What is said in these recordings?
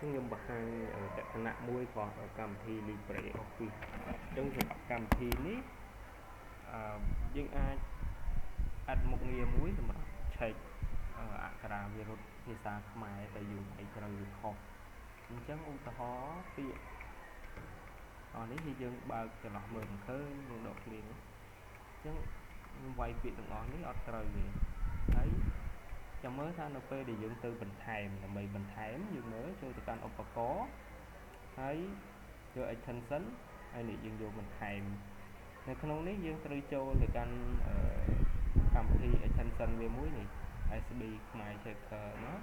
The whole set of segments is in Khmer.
ខ្ញុំបង្ហាញលក្ខណៈមួយរបស់កម្មវិធី LibreOffice អញ្ចឹងសម្រាប់កម្មវិធីនេះយើងអាចអាត់មុខងារមួយសម្រាប់ឆែកអក្ខរាវិរុទ្ធភាសាខ្មែរដែលយើងឲ្យត្រូវឬខុសអញ្ចឹងឧទាហរណ៍ពាក្យនេះគឺយើងបើកចន្លោះមើលមិនឃើញយើងដកឃ្លានេះអញ្ចឹងខ្ញុំវាយពាក្យទាំងអស់នេះអត់ត្រូវទេហើយចាំមើលថានៅពេលដែលយើងទៅបន្ថែមដើម្បីបន្ថែមយើងមើលចូលទៅកាន់ឧបករណ៍ហើយយក extension ហើយនេះយើងយកបន្ថែមនៅក្នុងនេះយើងត្រូវចូលទៅកាន់កម្មវិធី extension វាមួយនេះ SB ខ្មែរ Checker ណា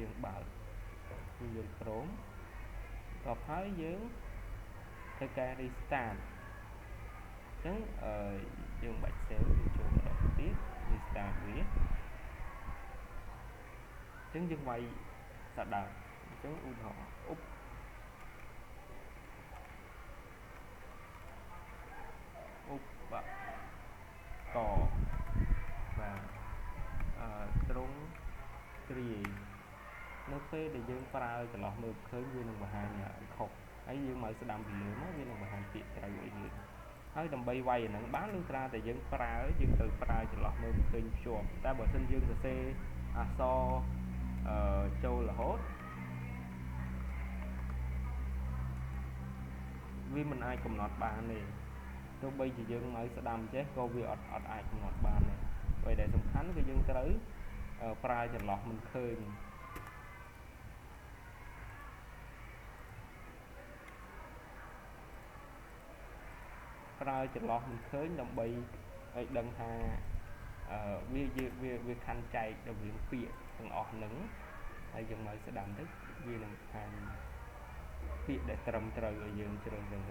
យើងបើកយើង Chrome តបហើយយើងធ្វើការ restart អញ្ចឹងយើងបាច់ save យើងចូលម្ដងទៀត restart វាអញ្ចឹងយើងវាយសាដើមអញ្ចឹងឧទាហរណ៍ឧបកបាទត្រង់គ្រាយនៅពេលដែលយើងប្រើចន្លោះមើលឃើញវានឹងបង្ហាញខុសហើយយើងមកស្ដាំពីលើមកវានឹងបង្ហាញពាក្យត្រូវឲ្យយើងហើយដើម្បីវាយអាហ្នឹងបានលុះត្រាតែយើងប្រើយើងត្រូវប្រើចន្លោះមើលឃើញភ្ជាប់តែបើមិនយើងសរសេរអក្សរចូលរហូតវាមិនអាចកំណត់បានទេទោះបីជាយើងមកស្ដាំចេះក៏វាអត់អាចកំណត់បានដែរbởiដែលសំខាន់គឺយើងត្រូវប្រើចន្លោះមិនឃើញប្រើចន្លោះមិនឃើញដើម្បីឲ្យដឹងថាវាខណ្ឌចែករវាងពាក្យទាំងអស់ហ្នឹងហើយយើងមកស្ដាំទៅវានឹងខាងពាក្យដែលត្រឹមត្រូវឲ្យយើងជ្រើសរើស